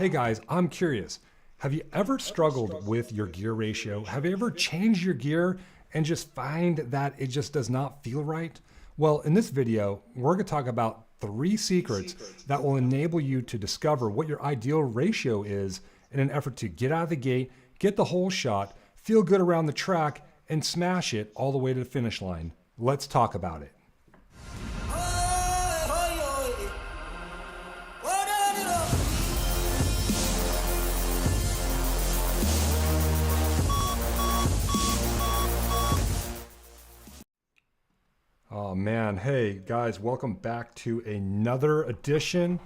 Hey guys, I'm curious. Have you ever struggled with your gear ratio? Have you ever changed your gear and just find that it just does not feel right? Well, in this video, we're going to talk about 3 secrets that will enable you to discover what your ideal ratio is in an effort to get out of the gate, get the whole shot, feel good around the track, and smash it all the way to the finish line. Let's talk about it. Oh man, hey guys, welcome back to another edition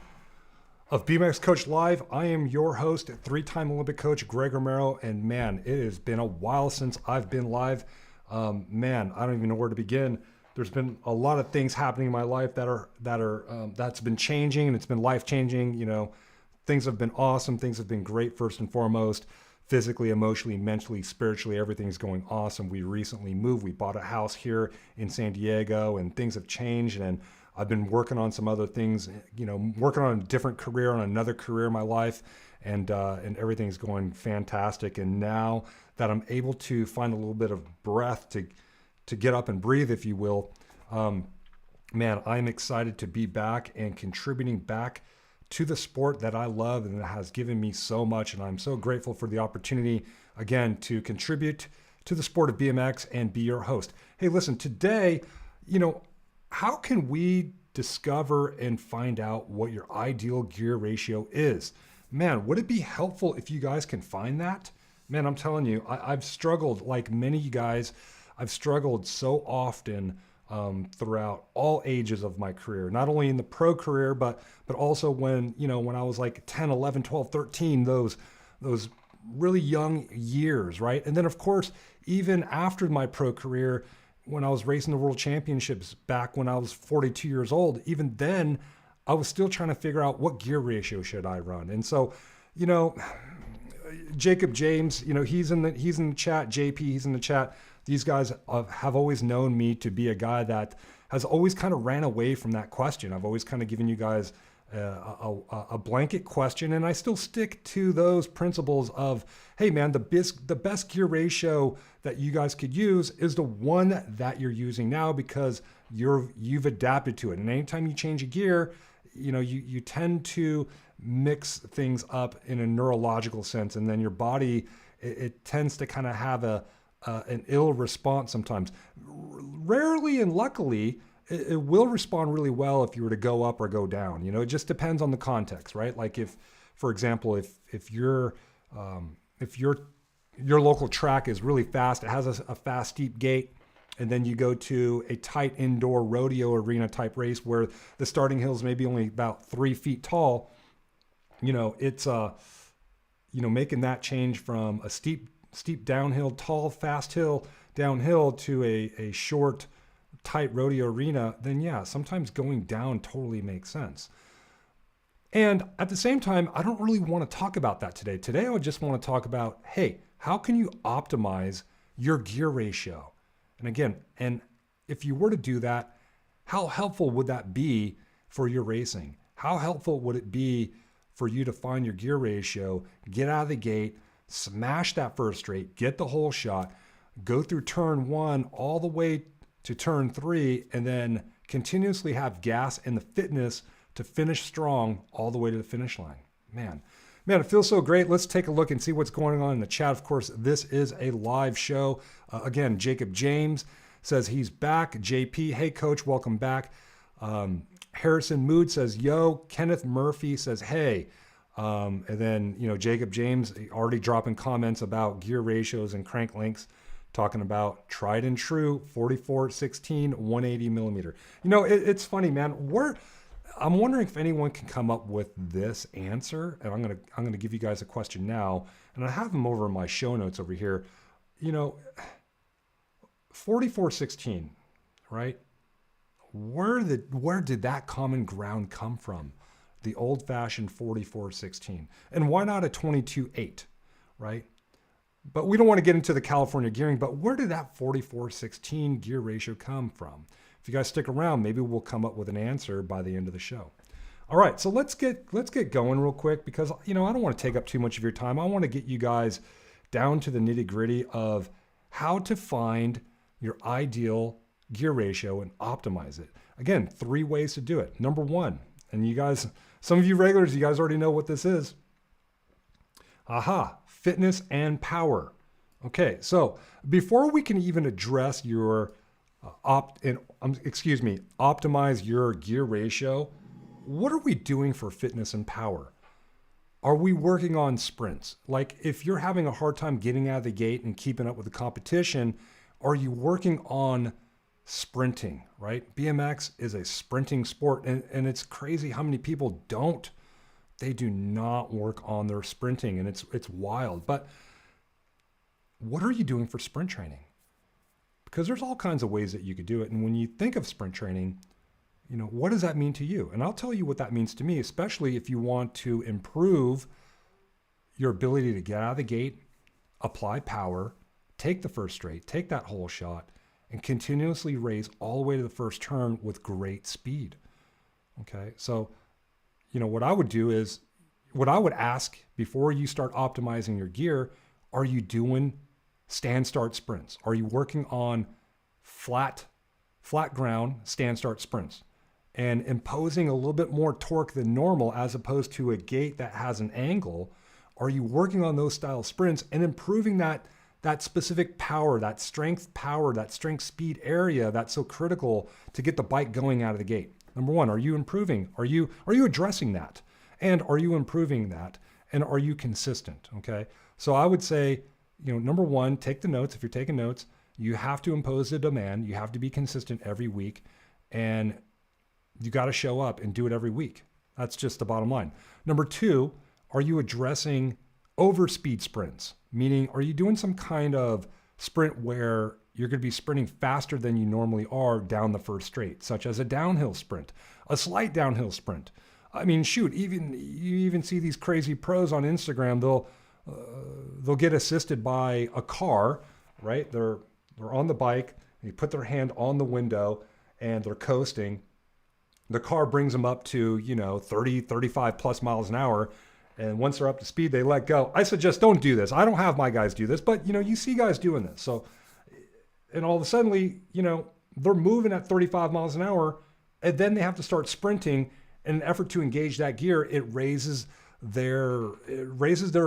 of BMX Coach Live. I am your host, 3-time Olympic coach Greg Romero, and man, it has been a while since I've been live. Man, I don't even know where to begin. There's been a lot of things happening in my life that's been changing, and it's been life changing. You know, things have been awesome. Things have been great. First and foremost, physically, emotionally, mentally, spiritually, everything's going awesome. We recently moved. We bought a house here in San Diego, and things have changed. And I've been working on some other things, you know, working on a different career, on another career in my life, and everything's going fantastic. And now that I'm able to find a little bit of breath to get up and breathe, if you will, man, I'm excited to be back and contributing back to the sport that I love and that has given me so much. And I'm so grateful for the opportunity, again, to contribute to the sport of BMX and be your host. Hey, listen, today, you know, how can we discover and find out what your ideal gear ratio is? Man, would it be helpful if you guys can find that? Man, I'm telling you, I've struggled, like many of you guys, I've struggled so often throughout all ages of my career, not only in the pro career, but also when I was like 10, 11, 12, 13, those really young years, right? And then of course, even after my pro career, when I was racing the world championships back when I was 42 years old, even then I was still trying to figure out what gear ratio should I run. And so, you know, Jacob James, you know, he's in the chat. JP, he's in the chat. These guys have always known me to be a guy that has always kind of ran away from that question. I've always kind of given you guys a blanket question, and I still stick to those principles of, hey man, the best gear ratio that you guys could use is the one that you're using now, because you've adapted to it. And anytime you change a gear, you know, you tend to mix things up in a neurological sense, and then your body, it tends to kind of have an ill response sometimes. Rarely and luckily, it will respond really well if you were to go up or go down. You know, it just depends on the context, right? Like if, for example, if your local track is really fast, it has a fast steep gate, and then you go to a tight indoor rodeo arena type race where the starting hill is maybe only about 3 feet tall, you know, it's making that change from a steep downhill, tall, fast hill downhill to a short, tight rodeo arena, then yeah, sometimes going down totally makes sense. And at the same time, I don't really want to talk about that today. Today, I would just want to talk about, hey, how can you optimize your gear ratio? And again, and if you were to do that, how helpful would that be for your racing? How helpful would it be for you to find your gear ratio, get out of the gate, smash that first straight, get the whole shot, go through turn 1 all the way to turn 3, and then continuously have gas and the fitness to finish strong all the way to the finish line? Man, it feels so great. Let's take a look and see what's going on in the chat. Of course, this is a live show. Again, Jacob James says he's back. JP, hey coach, welcome back. Harrison Mood says, yo. Kenneth Murphy says, hey. And then, you know, Jacob James already dropping comments about gear ratios and crank lengths, talking about tried and true 44/16 180 millimeter. You know, it's funny, man. I'm wondering if anyone can come up with this answer. And I'm gonna give you guys a question now, and I have them over in my show notes over here. You know, 44/16, right? Where did that common ground come from? The old-fashioned 44/16, and why not a 22/8, right? But we don't want to get into the California gearing, but where did that 44/16 gear ratio come from? If you guys stick around, maybe we'll come up with an answer by the end of the show. All right, so let's get going real quick because I don't want to take up too much of your time. I want to get you guys down to the nitty-gritty of how to find your ideal gear ratio and optimize it. Again, 3 ways to do it. Number 1, and you guys, some of you regulars, you guys already know what this is. Aha, fitness and power. Okay, so before we can even address your optimize your gear ratio, what are we doing for fitness and power? Are we working on sprints? Like if you're having a hard time getting out of the gate and keeping up with the competition, are you working on sprinting, right? BMX is a sprinting sport, and it's crazy how many people don't. They do not work on their sprinting, and it's wild. But what are you doing for sprint training? Because there's all kinds of ways that you could do it. And when you think of sprint training, what does that mean to you? And I'll tell you what that means to me, especially if you want to improve your ability to get out of the gate, apply power, take the first straight, take that whole shot, and continuously raise all the way to the first turn with great speed. Okay, so what I would do is, what I would ask before you start optimizing your gear, are you doing stand start sprints? Are you working on flat ground stand start sprints and imposing a little bit more torque than normal as opposed to a gate that has an angle? Are you working on those style sprints and improving that specific power, that strength speed area that's so critical to get the bike going out of the gate? Number 1, are you improving? Are you addressing that? And are you improving that? And are you consistent? Okay. So I would say, number 1, take the notes. If you're taking notes, you have to impose a demand. You have to be consistent every week, and you got to show up and do it every week. That's just the bottom line. Number 2, are you addressing overspeed sprints? Meaning, are you doing some kind of sprint where you're going to be sprinting faster than you normally are down the first straight, such as a downhill sprint, a slight downhill sprint? I mean, shoot, you even see these crazy pros on Instagram. They'll get assisted by a car, right? They're on the bike, and you put their hand on the window, and they're coasting. The car brings them up to 30, 35 plus miles an hour. And once they're up to speed, they let go. I suggest don't do this. I don't have my guys do this, but you see guys doing this. So, and all of a sudden, they're moving at 35 miles an hour, and then they have to start sprinting in an effort to engage that gear. It raises their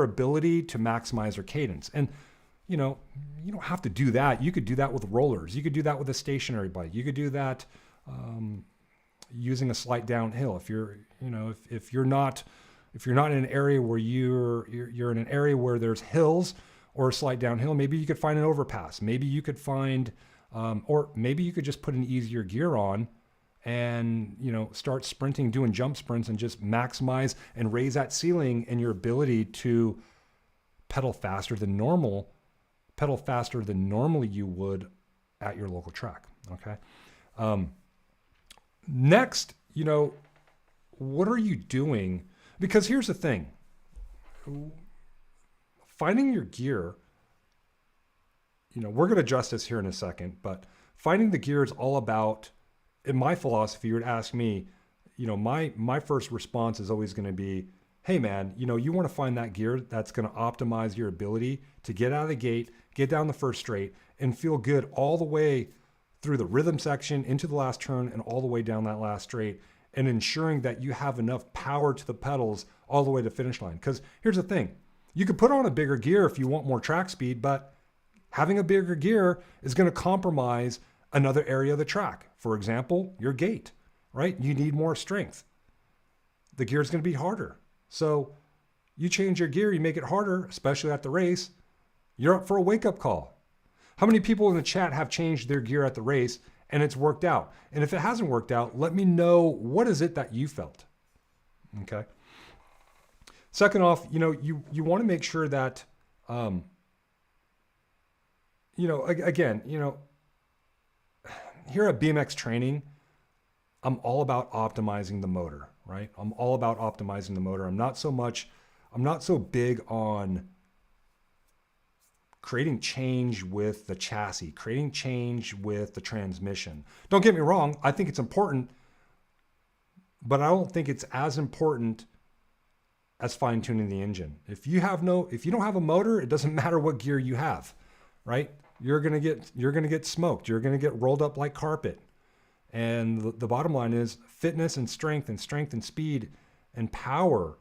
ability to maximize their cadence. And you don't have to do that. You could do that with rollers. You could do that with a stationary bike. You could do that using a slight downhill. If you're not in an area where you're in an area where there's hills or a slight downhill, maybe you could find an overpass. Maybe you could find, or maybe you could just put an easier gear on and start sprinting, doing jump sprints, and just maximize and raise that ceiling and your ability to pedal faster than normally you would at your local track. Okay. Next, what are you doing? Because here's the thing, finding your gear, we're going to address this here in a second, but finding the gear is all about, in my philosophy, you would ask me, my first response is always going to be, hey man, you want to find that gear that's going to optimize your ability to get out of the gate, get down the first straight, and feel good all the way through the rhythm section into the last turn and all the way down that last straight, and ensuring that you have enough power to the pedals all the way to the finish line. Because here's the thing, you could put on a bigger gear if you want more track speed, but having a bigger gear is going to compromise another area of the track. For example, your gate, right? You need more strength. The gear is going to be harder. So you change your gear, you make it harder, especially at the race, you're up for a wake-up call. How many people in the chat have changed their gear at the race and it's worked out? And if it hasn't worked out, let me know, what is it that you felt? Okay. Second off, you want to make sure that, again, here at BMX Training, I'm all about optimizing the motor, right? I'm all about optimizing the motor. I'm not so big on creating change with the chassis, creating change with the transmission. Don't get me wrong, I think it's important, but I don't think it's as important as fine tuning the engine. If you don't have a motor, it doesn't matter what gear you have, right? You're gonna get smoked. You're gonna get rolled up like carpet. And the bottom line is fitness and strength and speed and power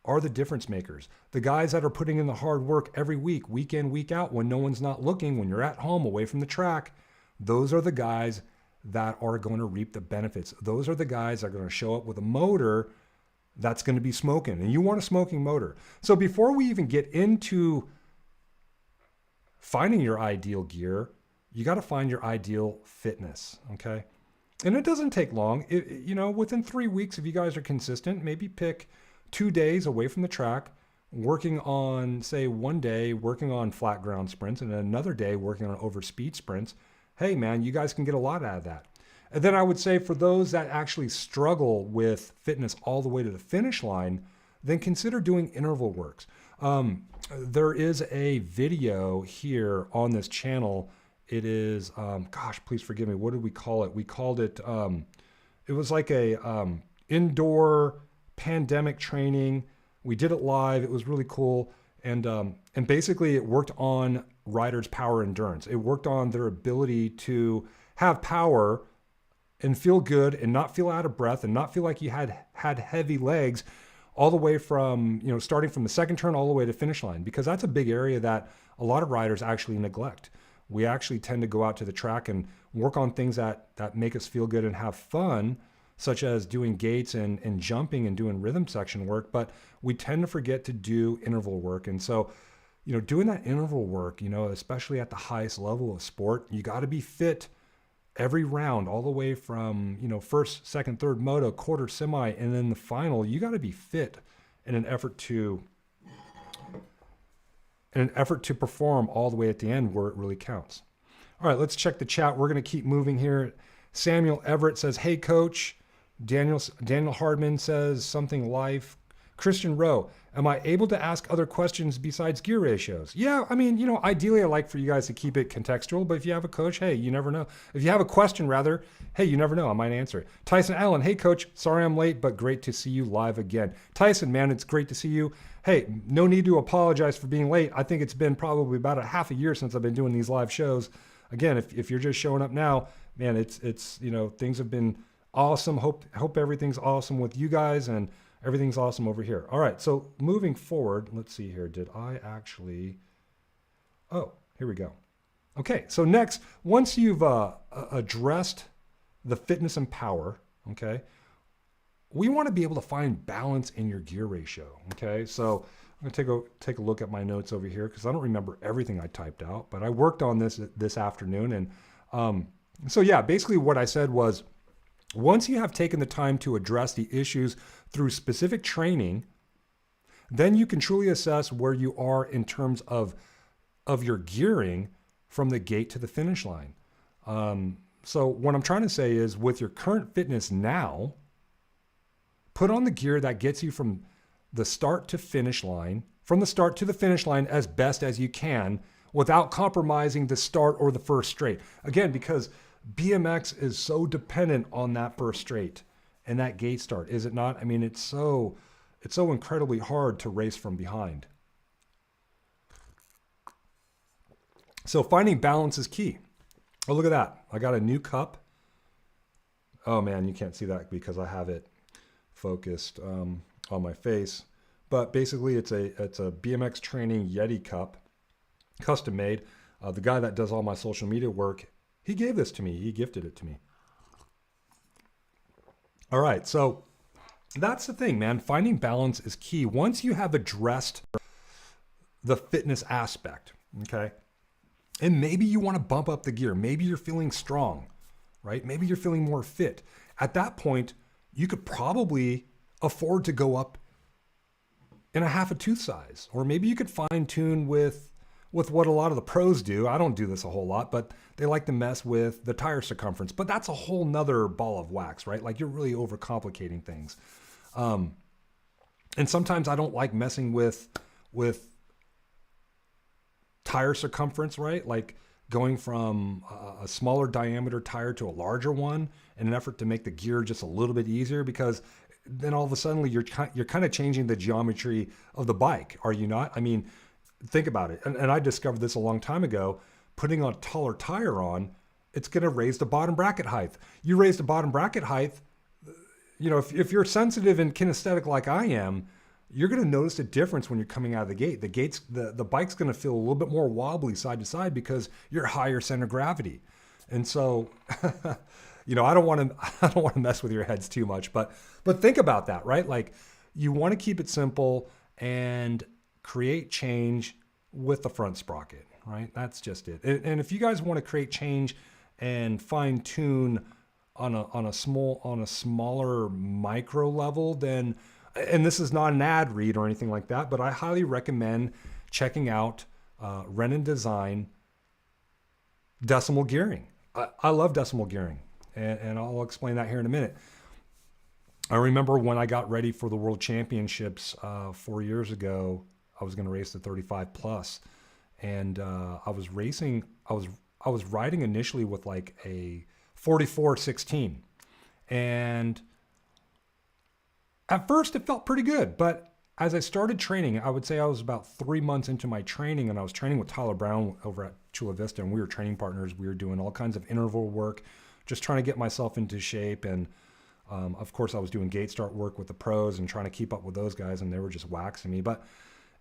are the difference makers. The guys that are putting in the hard work every week in, week out, when no one's not looking, when you're at home away from the track, those are the guys that are going to reap the benefits. Those are the guys that are going to show up with a motor that's going to be smoking, and you want a smoking motor. So before we even get into finding your ideal gear, you got to find your ideal fitness, okay? And it doesn't take long. Within 3 weeks, if you guys are consistent, maybe pick 2 days away from the track, working on, say, one day working on flat ground sprints and another day working on over speed sprints. Hey, man, you guys can get a lot out of that. And then I would say for those that actually struggle with fitness all the way to the finish line, then consider doing interval works. There is a video here on this channel. It is, please forgive me. What did we call it? We called it, it was like a indoor pandemic training. We did it live. It was really cool. And basically it worked on riders' power endurance. It worked on their ability to have power and feel good and not feel out of breath and not feel like you had heavy legs all the way from, starting from the second turn all the way to finish line, because that's a big area that a lot of riders actually neglect. We actually tend to go out to the track and work on things that make us feel good and have fun, such as doing gates and jumping and doing rhythm section work, but we tend to forget to do interval work. And so, doing that interval work, especially at the highest level of sport, you got to be fit every round, all the way from, first, second, third moto, quarter, semi, and then the final. You got to be fit in an effort to perform all the way at the end where it really counts. All right, let's check the chat. We're going to keep moving here. Samuel Everett says, "Hey, coach." Daniel Hardman says something life. Christian Rowe, am I able to ask other questions besides gear ratios? Yeah, ideally I like for you guys to keep it contextual, but if you have a coach, hey, you never know. If you have a question, rather, hey, you never know, I might answer it. Tyson Allen, hey, coach, sorry I'm late, but great to see you live again. Tyson, man, it's great to see you. Hey, no need to apologize for being late. I think it's been probably about a half a year since I've been doing these live shows. Again, if you're just showing up now, man, it's things have been awesome. Hope everything's awesome with you guys, and everything's awesome over here. All right, so moving forward, let's see here. Did I actually... Oh, here we go. Okay, so next, once you've addressed the fitness and power, okay, we want to be able to find balance in your gear ratio, okay? So I'm going to take a look at my notes over here because I don't remember everything I typed out, but I worked on this afternoon. And so yeah, basically what I said was, once you have taken the time to address the issues through specific training, then you can truly assess where you are in terms of your gearing from the gate to the finish line. So what I'm trying to say is, with your current fitness now, put on the gear that gets you from the start to finish line, from the start to the finish line as best as you can, without compromising the start or the first straight. Again, because BMX is so dependent on that first straight and that gate start, is it not? It's so incredibly hard to race from behind. So finding balance is key. Oh, look at that. I got a new cup. Oh man, you can't see that because I have it focused on my face. But basically it's a BMX training Yeti cup, custom made. The guy that does all my social media work, he gave this to me. He gifted it to me. All right, so that's the thing, man. Finding balance is key. Once you have addressed the fitness aspect, okay, and maybe you want to bump up the gear. Maybe you're feeling strong, right? Maybe you're feeling more fit. At that point, you could probably afford to go up in a half a tooth size, or maybe you could fine tune with what a lot of the pros do. I don't do this a whole lot, but they like to mess with the tire circumference. But that's a whole nother ball of wax, right? Like, you're really overcomplicating things. And sometimes I don't like messing with tire circumference, right? Like going from a smaller diameter tire to a larger one in an effort to make the gear just a little bit easier, because then all of a sudden you're kind of changing the geometry of the bike, are you not? I mean, think about it. And I discovered this a long time ago. Putting a taller tire on, it's going to raise the bottom bracket height. You raise the bottom bracket height, you know, if you're sensitive and kinesthetic like I am, you're going to notice a difference when you're coming out of the gate. The bike's going to feel a little bit more wobbly side to side because you're higher center of gravity. And so, you know, I don't want to mess with your heads too much, but think about that, right? Like, you want to keep it simple and create change with the front sprocket, right? That's just it. And if you guys want to create change and fine tune on a smaller micro level, then, and this is not an ad read or anything like that, but I highly recommend checking out Renan Design decimal gearing. I love decimal gearing, and I'll explain that here in a minute. I remember when I got ready for the World Championships 4 years ago, I was going to race the 35 plus, and I was riding initially with like a 44-16, and at first it felt pretty good, but as I started training, I would say I was about 3 months into my training, and I was training with Tyler Brown over at Chula Vista, and we were training partners. We were doing all kinds of interval work, just trying to get myself into shape. And of course, I was doing gate start work with the pros and trying to keep up with those guys, and they were just waxing me. But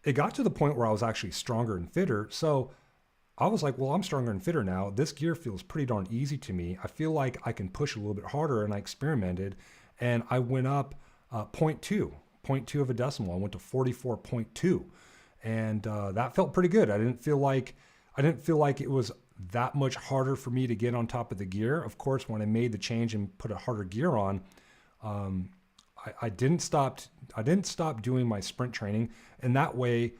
it got to the point where I was actually stronger and fitter. So I was like, well, I'm stronger and fitter now. This gear feels pretty darn easy to me. I feel like I can push a little bit harder, and I experimented, and I went up 0.2 of a decimal. I went to 44.2, and that felt pretty good. I didn't feel like it was that much harder for me to get on top of the gear. Of course, when I made the change and put a harder gear on, I didn't stop doing my sprint training, and that way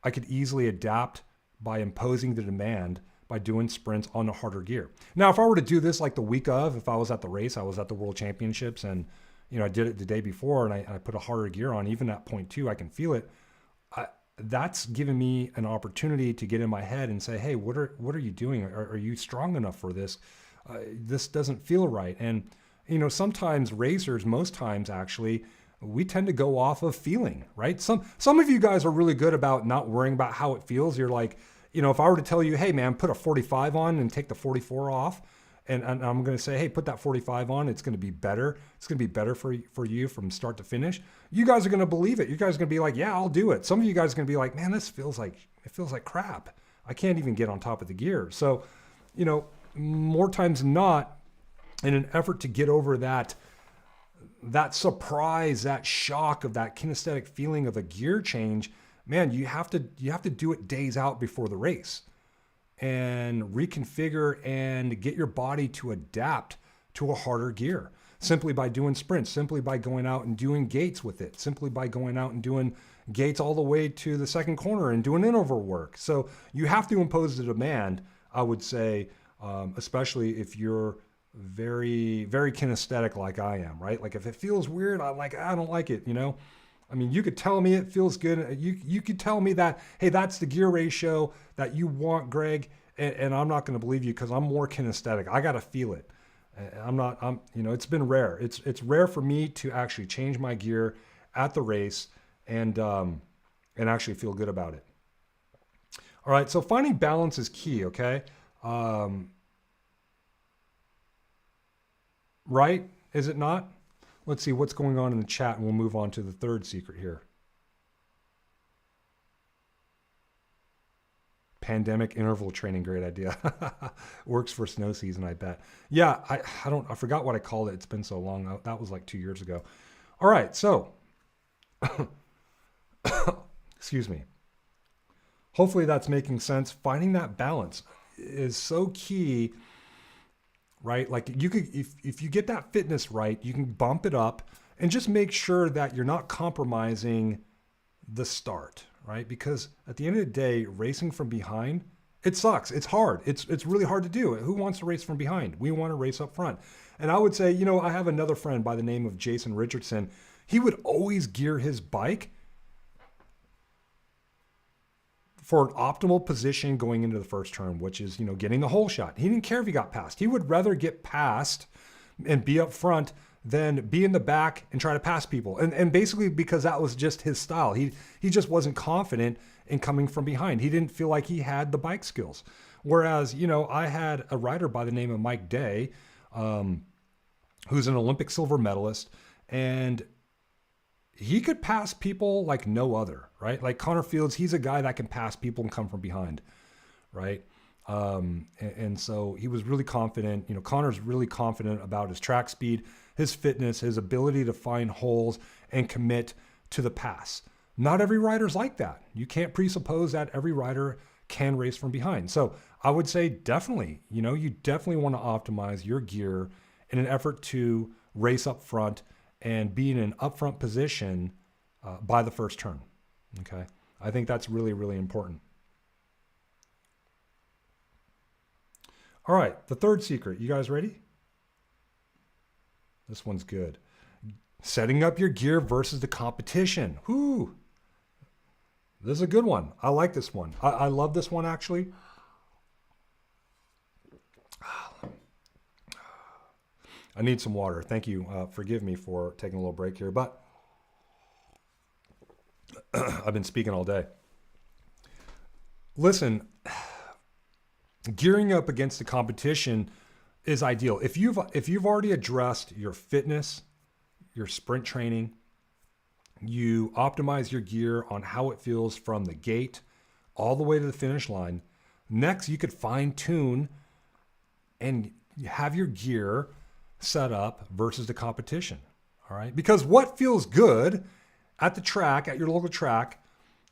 I could easily adapt by imposing the demand by doing sprints on the harder gear. Now, if I were to do this like the week of, if I was at the race, I was at the World Championships, and you know, I did it the day before, and I put a harder gear on, even at 0.2, I can feel it. That's given me an opportunity to get in my head and say, hey, what are you doing? Are you strong enough for this? This doesn't feel right. And, you know, sometimes racers, most times actually, we tend to go off of feeling, right? Some of you guys are really good about not worrying about how it feels. You're like, you know, if I were to tell you, hey man, put a 45 on and take the 44 off, and I'm going to say, hey, put that 45 on. It's going to be better. It's going to be better for you from start to finish. You guys are going to believe it. You guys are going to be like, yeah, I'll do it. Some of you guys are going to be like, man, it feels like crap. I can't even get on top of the gear. So, you know, more times than not, in an effort to get over that surprise, that shock of that kinesthetic feeling of a gear change, man, you have to do it days out before the race, and reconfigure and get your body to adapt to a harder gear simply by doing sprints, simply by going out and doing gates with it, simply by going out and doing gates all the way to the second corner and doing interval work. So you have to impose the demand, I would say, especially if you're very, very kinesthetic like I am, right? Like if it feels weird, I don't like it, you know? I mean, you could tell me it feels good. You could tell me that, hey, that's the gear ratio that you want, Greg, and I'm not going to believe you because I'm more kinesthetic. I got to feel it. You know, it's been rare. It's rare for me to actually change my gear at the race and actually feel good about it. All right, so finding balance is key, okay? Right? Is it not? Let's see what's going on in the chat, and we'll move on to the third secret here. Pandemic interval training, great idea. Works for snow season, I bet. Yeah, I forgot what I called it. It's been so long. That was like 2 years ago. All right, so excuse me. Hopefully that's making sense. Finding that balance is so key. Right? Like you could, if you get that fitness right, you can bump it up and just make sure that you're not compromising the start, right? Because at the end of the day, racing from behind, it sucks. It's hard. It's really hard to do. Who wants to race from behind? We want to race up front. And I would say, you know, I have another friend by the name of Jason Richardson. He would always gear his bike for an optimal position going into the first turn, which is, getting the hole shot. He didn't care if he got passed. He would rather get passed and be up front than be in the back and try to pass people. And basically because that was just his style. He just wasn't confident in coming from behind. He didn't feel like he had the bike skills. Whereas, I had a rider by the name of Mike Day, who's an Olympic silver medalist, and he could pass people like no other, right? Like Connor Fields, he's a guy that can pass people and come from behind, right? And so he was really confident. Connor's really confident about his track speed, his fitness, his ability to find holes and commit to the pass. Not every rider's like that. You can't presuppose that every rider can race from behind. So I would say definitely, you definitely want to optimize your gear in an effort to race up front and be in an upfront position by the first turn. Okay. I think that's really, really important. All right. The third secret. You guys ready? This one's good. Setting up your gear versus the competition. Whoo. This is a good one. I like this one. I love this one, actually. I need some water. Thank you. Forgive me for taking a little break here, but I've been speaking all day. Listen, gearing up against the competition is ideal. If you've already addressed your fitness, your sprint training, you optimize your gear on how it feels from the gate all the way to the finish line. Next, you could fine tune and have your gear set up versus the competition. All right. Because what feels good at the track, at your local track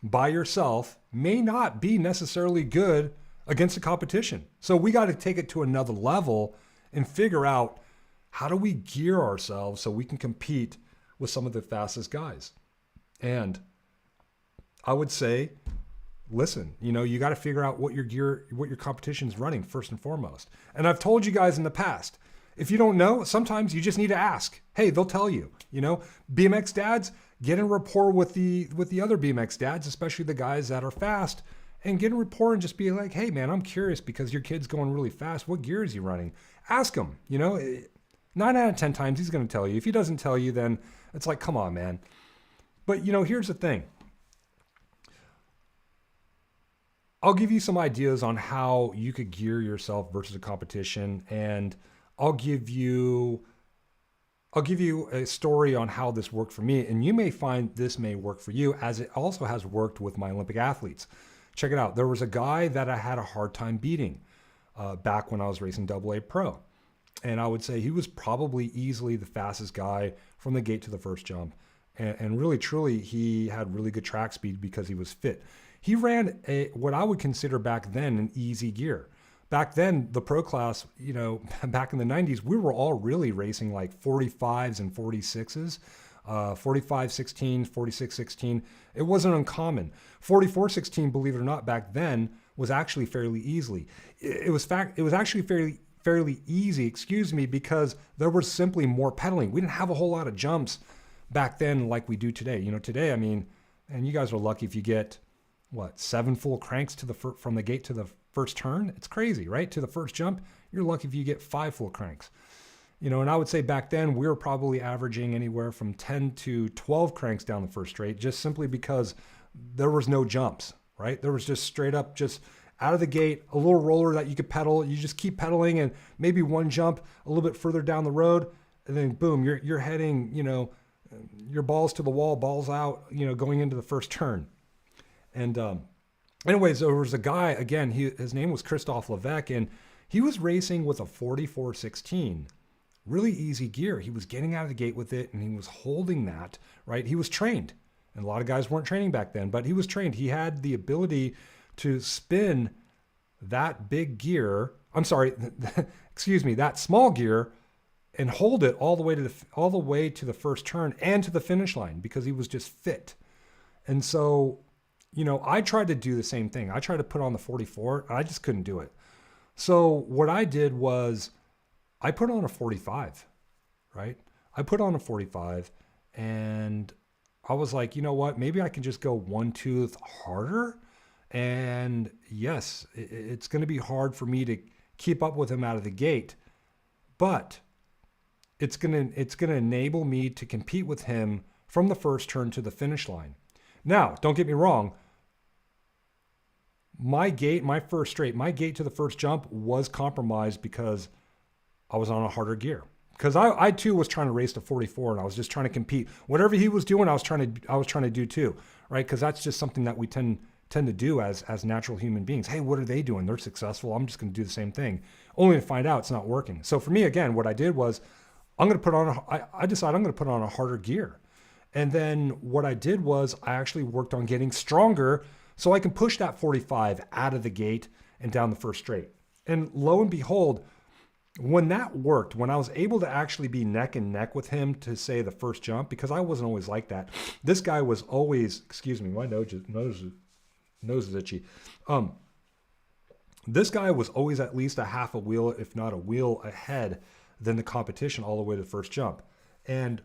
by yourself may not be necessarily good against the competition. So we got to take it to another level and figure out how do we gear ourselves so we can compete with some of the fastest guys. And I would say, listen, you got to figure out what your gear, what your competition is running first and foremost. And I've told you guys in the past, if you don't know, sometimes you just need to ask. Hey, they'll tell you. BMX dads, get in rapport with the other BMX dads, especially the guys that are fast, and get in rapport and just be like, hey man, I'm curious because your kid's going really fast. What gear is he running? Ask him. 9 out of 10 times he's going to tell you. If he doesn't tell you, then it's like, come on, man. But here's the thing. I'll give you some ideas on how you could gear yourself versus a competition, and I'll give you a story on how this worked for me, and you may find this may work for you, as it also has worked with my Olympic athletes. Check it out. There was a guy that I had a hard time beating back when I was racing AA Pro, and I would say he was probably easily the fastest guy from the gate to the first jump, and really truly he had really good track speed because he was fit. He ran what I would consider back then an easy gear. Back then, the pro class, back in the 90s, we were all really racing like 45s and 46s, 45-16, 46-16. It wasn't uncommon. 44-16, believe it or not, back then was actually fairly easily. It was actually fairly easy, because there was simply more pedaling. We didn't have a whole lot of jumps back then like we do today. Today, and you guys are lucky if you get 7 full cranks from the gate to the first turn. It's crazy, right? To the first jump, you're lucky if you get 5 full cranks. And I would say back then we were probably averaging anywhere from 10 to 12 cranks down the first straight, just simply because there was no jumps, right? There was just straight up, just out of the gate, a little roller that you could pedal. You just keep pedaling and maybe one jump a little bit further down the road, and then boom, you're heading, your balls to the wall, balls out, going into the first turn. And anyways, there was a guy, again, his name was Christophe Levesque, and he was racing with a 44-16. Really easy gear. He was getting out of the gate with it, and he was holding that, right? He was trained. And a lot of guys weren't training back then, but he was trained. He had the ability to spin that big gear, that small gear, and hold it all the way to the first turn and to the finish line because he was just fit. And so, I tried to do the same thing. I tried to put on the 44, and I just couldn't do it. So what I did was I put on a 45, right? I put on a 45, and I was like, you know what? Maybe I can just go one tooth harder And yes, it's going to be hard for me to keep up with him out of the gate, but it's going to enable me to compete with him from the first turn to the finish line. Now, don't get me wrong. My gate to the first jump was compromised because I was on a harder gear. Because I too was trying to race to 44, and I was just trying to compete. Whatever he was doing, I was trying to do too, right? Because that's just something that we tend to do as natural human beings. Hey, what are they doing? They're successful. I'm just going to do the same thing, only to find out it's not working. So for me, again, what I did was I decided I'm going to put on a harder gear. And then what I did was I actually worked on getting stronger so I can push that 45 out of the gate and down the first straight. And lo and behold, when that worked, when I was able to actually be neck and neck with him to say the first jump, because I wasn't always like that. This guy was always, excuse me, my nose is itchy. This guy was always at least a half a wheel, if not a wheel ahead than the competition all the way to the first jump. And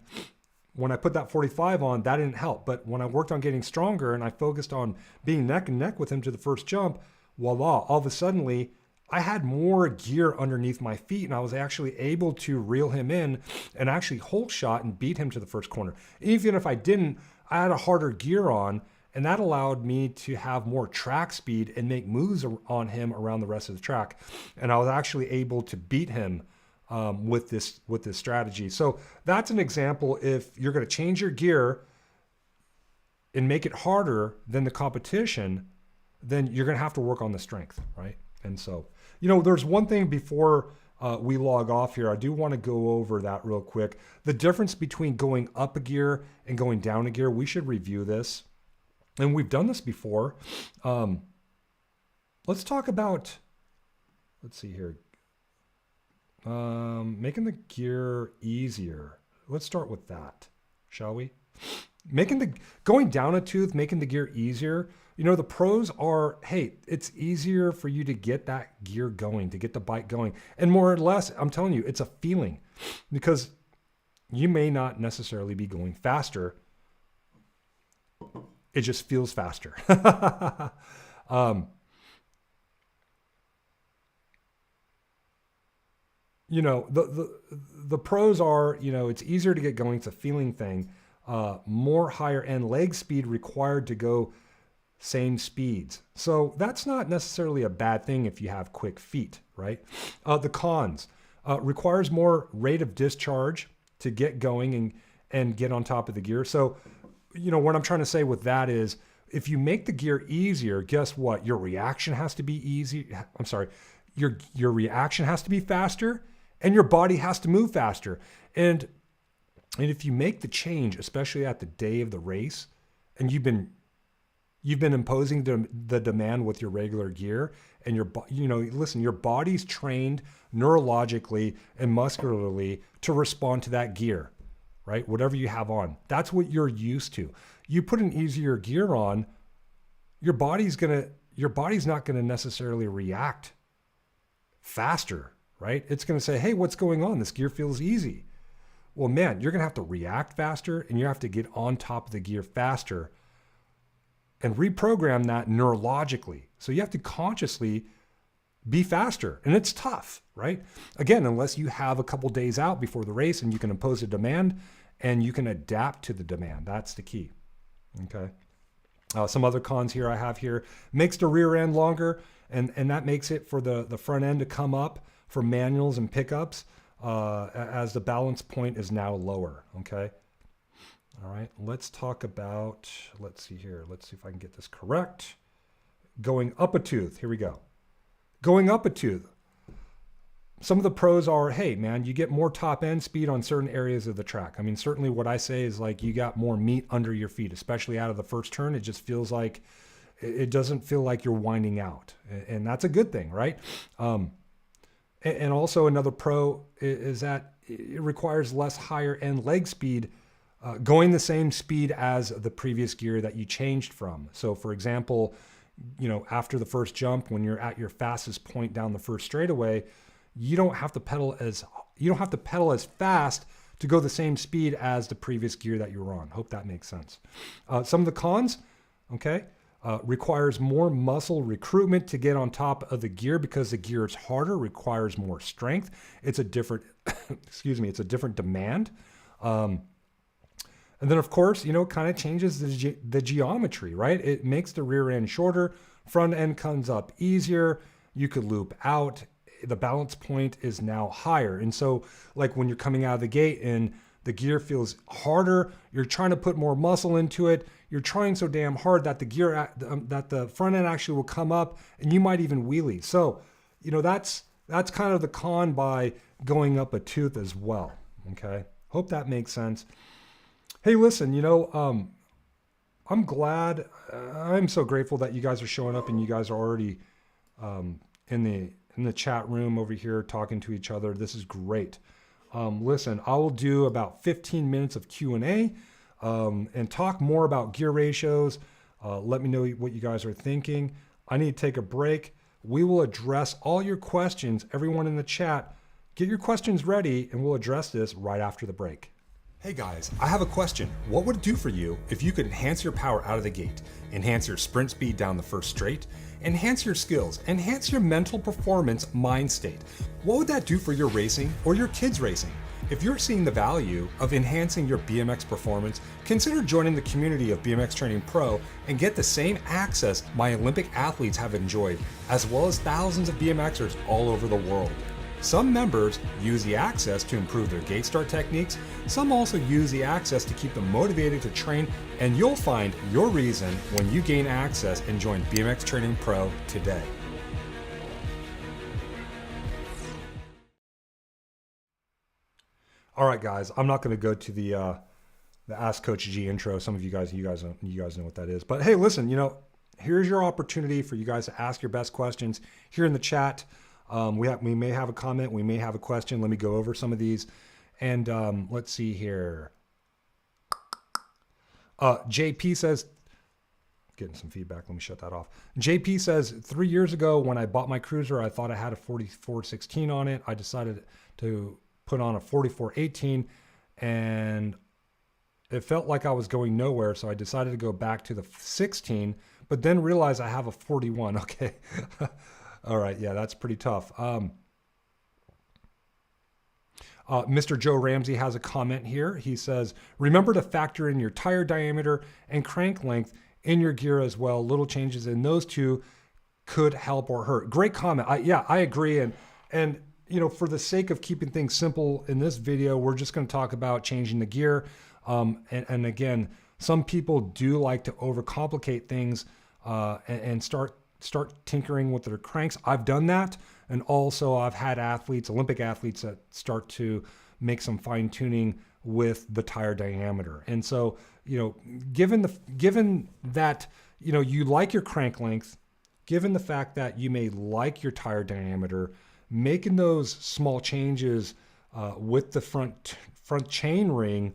when I put that 45 on, that didn't help. But when I worked on getting stronger and I focused on being neck and neck with him to the first jump, voila, all of a sudden, I had more gear underneath my feet, and I was actually able to reel him in and actually hold shot and beat him to the first corner. Even if I didn't, I had a harder gear on, and that allowed me to have more track speed and make moves on him around the rest of the track. And I was actually able to beat him with this strategy. So that's an example. If you're going to change your gear and make it harder than the competition, then you're going to have to work on the strength, right? And so, there's one thing before we log off here. I do want to go over that real quick. The difference between going up a gear and going down a gear, we should review this. And we've done this before. Let's talk about, let's see here. Making the gear easier. Let's start with that, shall we? Going down a tooth, making the gear easier. The pros are, hey, it's easier for you to get that gear going, to get the bike going. And more or less, I'm telling you, it's a feeling, because you may not necessarily be going faster. It just feels faster. The pros are, it's easier to get going. It's a feeling thing. More higher end leg speed required to go same speeds. So that's not necessarily a bad thing if you have quick feet, right? The cons, requires more rate of discharge to get going and get on top of the gear. So, what I'm trying to say with that is, if you make the gear easier, guess what? Your reaction has to be easy. I'm sorry. Your reaction has to be faster, and your body has to move faster. And if you make the change, especially at the day of the race, and you've been imposing the demand with your regular gear, and your body's trained neurologically and muscularly to respond to that gear, right? Whatever you have on, that's what you're used to. You put an easier gear on, your body's not gonna necessarily react faster, right? It's gonna say, hey, what's going on? This gear feels easy. Well, man, you're gonna have to react faster, and you have to get on top of the gear faster and reprogram that neurologically. So you have to consciously be faster, and it's tough, right? Again, unless you have a couple days out before the race and you can impose a demand and you can adapt to the demand. That's the key, okay? Some other cons here I have here, makes the rear end longer, and that makes it for the front end to come up for manuals and pickups as the balance point is now lower, okay? All right, let's talk about, let's see here. Let's see if I can get this correct. Going up a tooth, here we go. Going up a tooth. Some of the pros are, hey man, you get more top end speed on certain areas of the track. I mean, certainly what I say is like you got more meat under your feet, especially out of the first turn. It just feels like, it doesn't feel like you're winding out. And that's a good thing, right? And also another pro is that it requires less higher end leg speed going the same speed as the previous gear that you changed from. So for example, after the first jump, when you're at your fastest point down the first straightaway, you don't have to pedal as fast to go the same speed as the previous gear that you were on. Hope that makes sense. Some of the cons, okay? requires more muscle recruitment to get on top of the gear because the gear is harder, requires more strength. It's a different, it's a different demand. And then of course, it kind of changes the geometry, right? It makes the rear end shorter, front end comes up easier. You could loop out. The balance point is now higher. And so like when you're coming out of the gate and the gear feels harder, you're trying to put more muscle into it. You're trying so damn hard that that the front end actually will come up, and you might even wheelie. So, that's kind of the con by going up a tooth as well. Okay, hope that makes sense. Hey, listen, I'm glad. I'm so grateful that you guys are showing up and you guys are already in the chat room over here talking to each other. This is great. Listen, I will do about 15 minutes of Q&A and talk more about gear ratios. Let me know what you guys are thinking. I need to take a break. We will address all your questions. Everyone in the chat, get your questions ready and we'll address this right after the break. Hey guys, I have a question. What would it do for you if you could enhance your power out of the gate, enhance your sprint speed down the first straight, enhance your skills, enhance your mental performance mind state? What would that do for your racing or your kids' racing? If you're seeing the value of enhancing your BMX performance, consider joining the community of BMX Training Pro and get the same access my Olympic athletes have enjoyed, as well as thousands of BMXers all over the world. Some members use the access to improve their gate start techniques. Some also use the access to keep them motivated to train, and you'll find your reason when you gain access and join BMX Training Pro today. All right, guys, I'm not going to go to the Ask Coach G intro. Some of you guys know what that is. But hey, listen, here's your opportunity for you guys to ask your best questions here in the chat. We may have a comment, we may have a question. Let me go over some of these. And let's see here. JP says, getting some feedback. Let me shut that off. JP says, 3 years ago when I bought my cruiser, I thought I had a 4416 on it. I decided to put on a 4418 and it felt like I was going nowhere. So I decided to go back to the 16, but then realized I have a 41. Okay. All right. Yeah, that's pretty tough. Mr. Joe Ramsey has a comment here. He says, remember to factor in your tire diameter and crank length in your gear as well. Little changes in those two could help or hurt. Great comment. I agree. And for the sake of keeping things simple in this video, we're just going to talk about changing the gear. And again, some people do like to overcomplicate things and start tinkering with their cranks. I've done that. And also I've had Olympic athletes that start to make some fine tuning with the tire diameter. And so, given that, you like your crank length, given the fact that you may like your tire diameter, making those small changes with the front chain ring,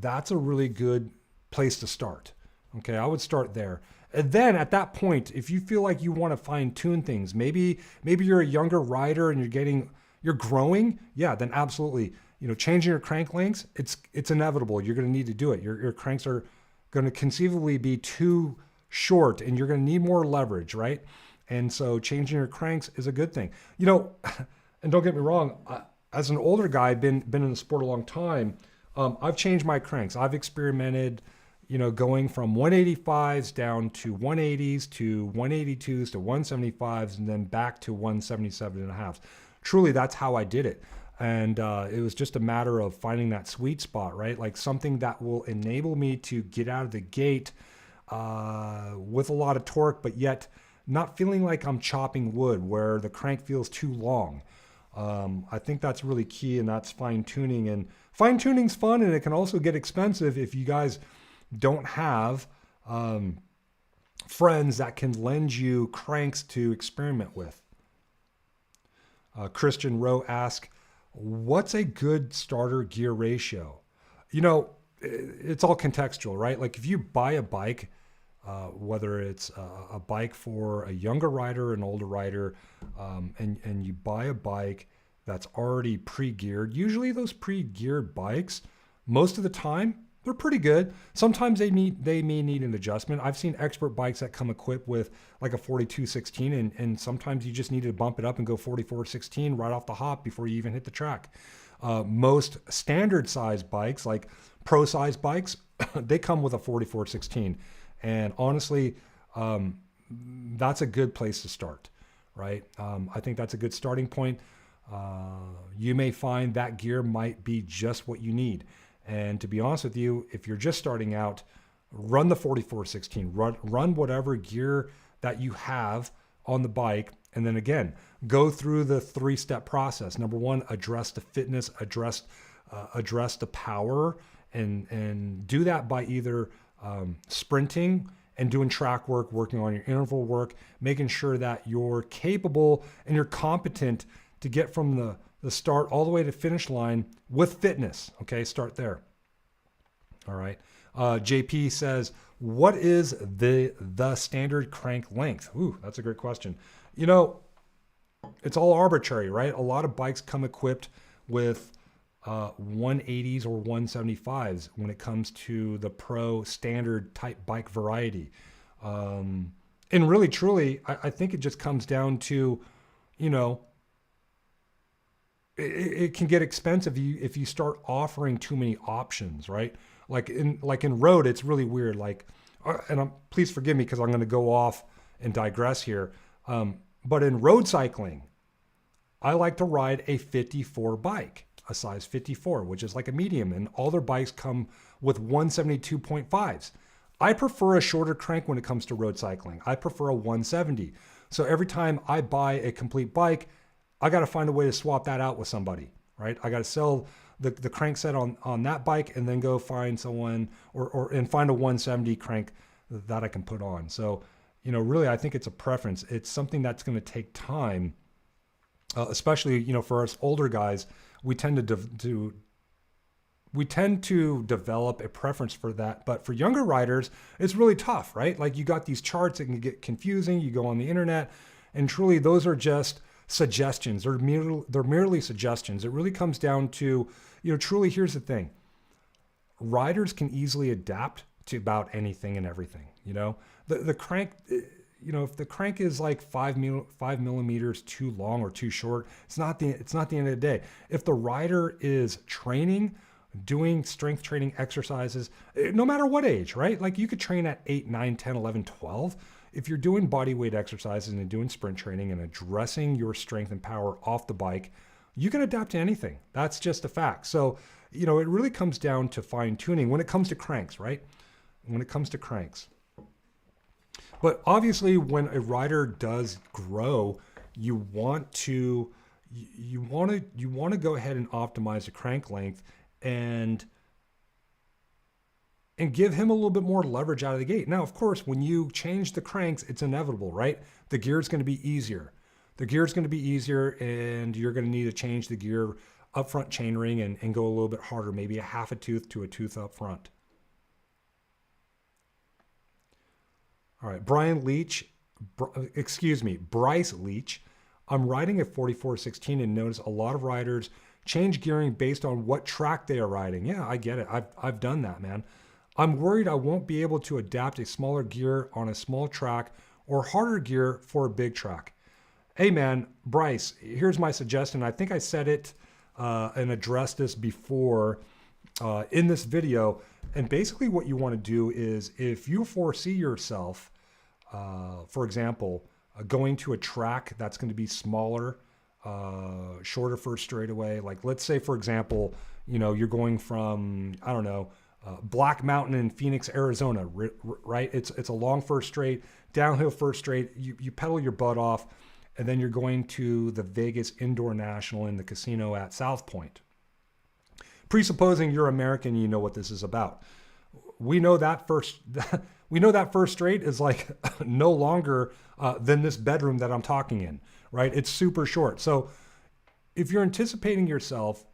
that's a really good place to start. Okay. I would start there. And then at that point, if you feel like you want to fine tune things, maybe you're a younger rider and you're growing. Yeah, then absolutely, changing your crank lengths, it's inevitable. You're going to need to do it. Your cranks are going to conceivably be too short and you're going to need more leverage, right? And so changing your cranks is a good thing. And don't get me wrong, as an older guy, been in the sport a long time, I've changed my cranks. I've experimented, going from 185s down to 180s to 182s to 175s and then back to 177.5. Truly, that's how I did it. And it was just a matter of finding that sweet spot, right? Like something that will enable me to get out of the gate with a lot of torque, but yet not feeling like I'm chopping wood where the crank feels too long. I think that's really key, and that's fine tuning. And fine tuning's fun, and it can also get expensive if you guys don't have friends that can lend you cranks to experiment with. Christian Rowe asks, what's a good starter gear ratio? It's all contextual, right? Like if you buy a bike, whether it's a bike for a younger rider, an older rider, and you buy a bike that's already pre-geared, usually those pre-geared bikes, most of the time, They're pretty good. Sometimes they may need an adjustment. I've seen expert bikes that come equipped with like a 4216, and sometimes you just need to bump it up and go 4416 right off the hop before you even hit the track. Most standard size bikes, like pro size bikes, they come with a 4416, and honestly, that's a good place to start, right? I think that's a good starting point. You may find that gear might be just what you need. And to be honest with you, if you're just starting out, run the 4416, run whatever gear that you have on the bike. And then again, go through the 3-step process. Number one, address the fitness, address the power, and do that by either sprinting and doing track work, working on your interval work, making sure that you're capable and you're competent to get from the start all the way to finish line with fitness. Okay, start there. All right. JP says, what is the standard crank length? Ooh, that's a great question. You know, it's all arbitrary, right? A lot of bikes come equipped with 180s or 175s when it comes to the pro standard type bike variety. And really, truly, I think it just comes down to, you know, it can get expensive if you start offering too many options, right? Like in road, it's really weird. Like, please forgive me because I'm going to go off and digress here. But in road cycling, I like to ride a 54 bike, a size 54, which is like a medium, and all their bikes come with 172.5s. I prefer a shorter crank when it comes to road cycling. I prefer a 170. So every time I buy a complete bike, I got to find a way to swap that out with somebody, right? I got to sell the crank set on that bike and then go find someone and find a 170 crank that I can put on. So, you know, really, I think it's a preference. It's something that's going to take time, especially, you know, for us older guys, we tend to develop a preference for that. But for younger riders, it's really tough, right? Like you got these charts that can get confusing. You go on the internet, and truly those are just suggestions. They're merely suggestions. It really comes down to, you know, truly, here's the thing. Riders can easily adapt to about anything and everything. You know, the crank, you know, if the crank is like 5 millimeters too long or too short, it's not the end of the day. If the rider is training, doing strength training exercises, no matter what age, right? Like you could train at 8, 9, 10, 11, 12. If you're doing body weight exercises and doing sprint training and addressing your strength and power off the bike, you can adapt to anything. That's just a fact. So, you know, it really comes down to fine tuning when it comes to cranks, right? When it comes to cranks. But obviously when a rider does grow, you want to go ahead and optimize the crank length and give him a little bit more leverage out of the gate. Now, of course, when you change the cranks, it's inevitable, right? The gear is going to be easier. The gear is going to be easier, and you're going to need to change the gear up front chainring and go a little bit harder, maybe a half a tooth to a tooth up front. All right, Bryce Leach. I'm riding a 4416 and notice a lot of riders change gearing based on what track they are riding. Yeah, I get it. I've done that, man. I'm worried I won't be able to adapt a smaller gear on a small track or harder gear for a big track. Hey man, Bryce, here's my suggestion. I think I said it and addressed this before in this video. And basically what you want to do is if you foresee yourself, for example, going to a track that's going to be smaller, shorter first straightaway. Like let's say, for example, you know, you're going from, I don't know, Black Mountain in Phoenix, Arizona, right? It's a long first straight, downhill first straight. You pedal your butt off, and then you're going to the Vegas Indoor National in the casino at South Point. Presupposing you're American, you know what this is about. We know that first straight is like no longer than this bedroom that I'm talking in, right? It's super short. So if you're anticipating yourself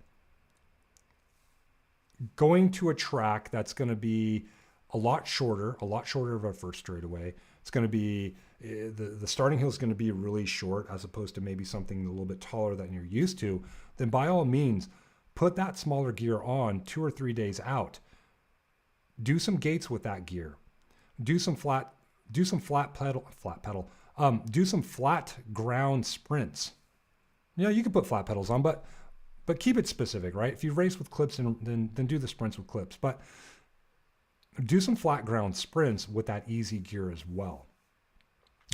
going to a track that's going to be a lot shorter of a first straightaway, it's going to be, the starting hill is going to be really short as opposed to maybe something a little bit taller than you're used to, then by all means, put that smaller gear on 2 or 3 days out. do some gates with that gear. Do some flat ground sprints. You can put flat pedals on, but keep it specific, right? If you race with clips, then do the sprints with clips. But do some flat ground sprints with that easy gear as well.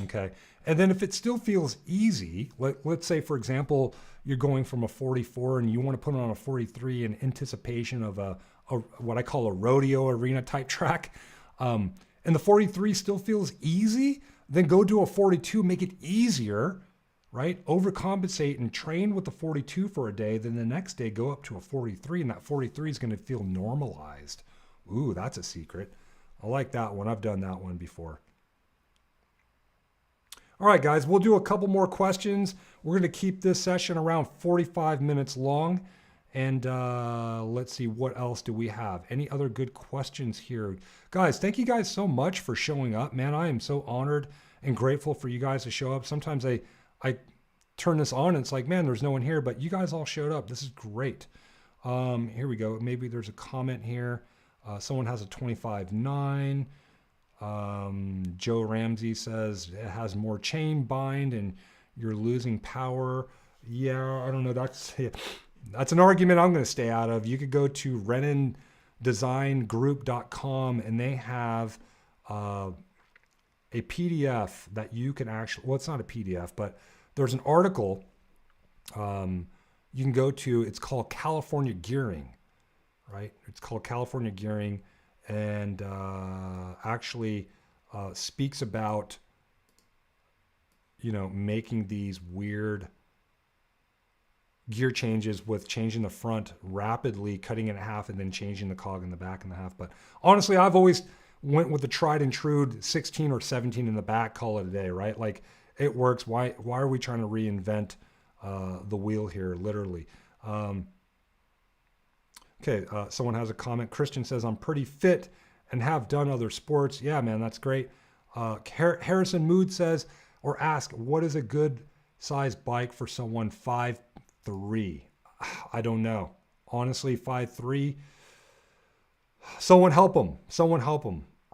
Okay. And then if it still feels easy, let's say, for example, you're going from a 44 and you want to put it on a 43 in anticipation of a what I call a rodeo arena type track, and the 43 still feels easy, then go do a 42, make it easier, right? Overcompensate and train with the 42 for a day. Then the next day, go up to a 43, and that 43 is going to feel normalized. Ooh, that's a secret. I like that one. I've done that one before. All right, guys, we'll do a couple more questions. We're going to keep this session around 45 minutes long. And let's see, what else do we have? Any other good questions here? Guys, thank you guys so much for showing up. Man, I am so honored and grateful for you guys to show up. Sometimes I turn this on and it's like, man, there's no one here, but you guys all showed up. This is great. Here we go. Maybe there's a comment here. Someone has a 25.9. Joe Ramsey says it has more chain bind and you're losing power. Yeah, I don't know. That's an argument I'm going to stay out of. You could go to renandesigngroup.com and they have a PDF that you can actually, well, it's not a PDF, but there's an article you can go to. It's called California Gearing, right? It's called California Gearing, and actually speaks about, making these weird gear changes with changing the front rapidly, cutting it in half, and then changing the cog in the back in the half. But honestly, I've always went with the tried and true 16 or 17 in the back, call it a day, right? Like, it works. Why are we trying to reinvent the wheel here, literally? Okay, someone has a comment. Christian says, I'm pretty fit and have done other sports. Yeah, man, that's great. Harrison Mood says, or ask, what is a good size bike for someone 5'3"? I don't know. Honestly, 5'3". Someone help them.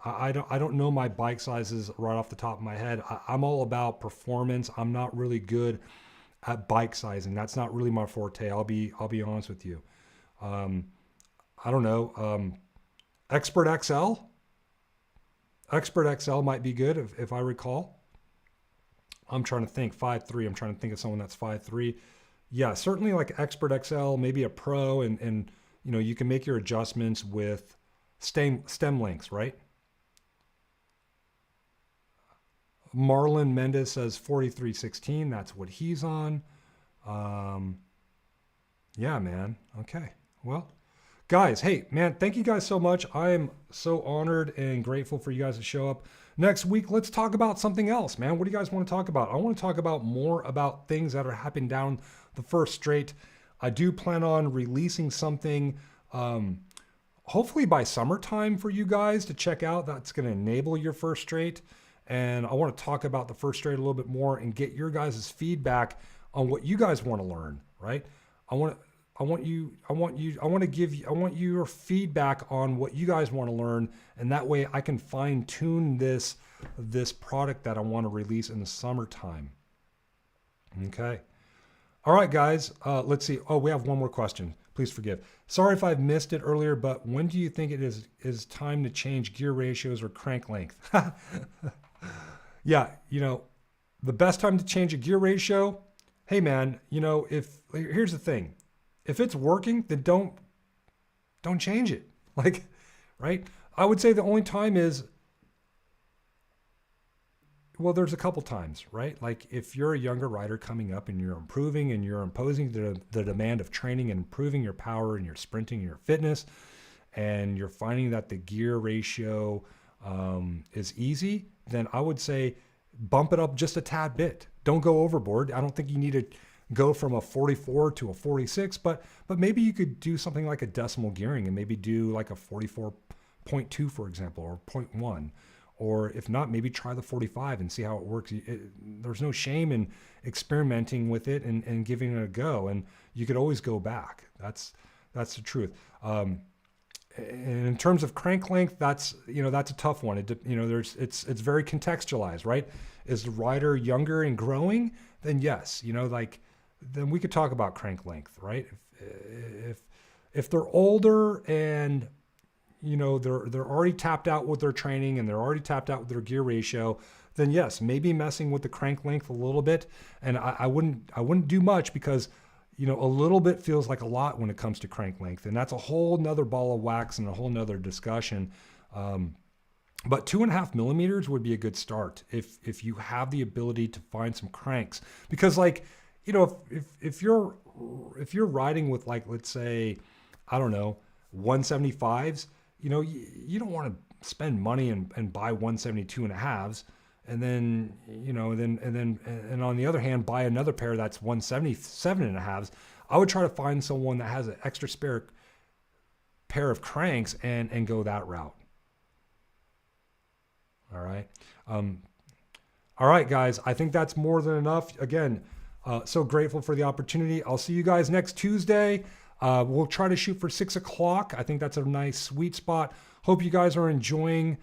I don't know my bike sizes right off the top of my head. I'm all about performance. I'm not really good at bike sizing. That's not really my forte. I'll be honest with you. I don't know. Expert XL might be good if I recall. I'm trying to think. 5'3". I'm trying to think of someone that's 5'3". Yeah, certainly like Expert XL, maybe a Pro, and you can make your adjustments with stem lengths, right? Marlon Mendez says 4316. That's what he's on. Yeah, man. Okay. Well, guys, hey, man, thank you guys so much. I am so honored and grateful for you guys to show up. Next week, let's talk about something else, man. What do you guys want to talk about? I want to talk about more about things that are happening down the first straight. I do plan on releasing something, hopefully by summertime for you guys to check out. That's going to enable your first straight. And I want to talk about the first straight a little bit more and get your guys' feedback on what you guys want to learn, right? I want your feedback on what you guys want to learn, and that way I can fine tune this product that I want to release in the summertime. Okay. All right, guys. Let's see. Oh, we have one more question. Please forgive. Sorry if I've missed it earlier, but when do you think it is time to change gear ratios or crank length? Yeah, the best time to change a gear ratio. Hey, man, here's the thing. If it's working, then don't change it. Like, right? I would say the only time is, well, there's a couple times, right? Like if you're a younger rider coming up and you're improving and you're imposing the demand of training and improving your power and your sprinting and your fitness, and you're finding that the gear ratio is easy, then I would say bump it up just a tad bit. Don't go overboard. I don't think you need to go from a 44 to a 46, but maybe you could do something like a decimal gearing and maybe do like a 44.2, for example, or 0.1. Or if not, maybe try the 45 and see how it works. There's no shame in experimenting with it and giving it a go. And you could always go back. That's the truth. And in terms of crank length, that's a tough one. It's very contextualized, right? Is the rider younger and growing? Then yes, then we could talk about crank length, right? If they're older and they're already tapped out with their training and they're already tapped out with their gear ratio, then yes, maybe messing with the crank length a little bit. And I wouldn't do much because a little bit feels like a lot when it comes to crank length, and that's a whole nother ball of wax and a whole nother discussion. But 2.5 millimeters would be a good start if you have the ability to find some cranks, because if you're riding with, like, let's say, I don't know, 175s, you don't want to spend money and buy 172.5s. And then, and on the other hand, buy another pair that's 177.5s. I would try to find someone that has an extra spare pair of cranks and go that route. All right. All right, guys. I think that's more than enough. Again, so grateful for the opportunity. I'll see you guys next Tuesday. We'll try to shoot for 6 o'clock. I think that's a nice sweet spot. Hope you guys are enjoying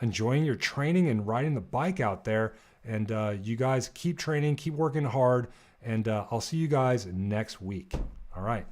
your training and riding the bike out there. And you guys keep training, keep working hard, and I'll see you guys next week. All right.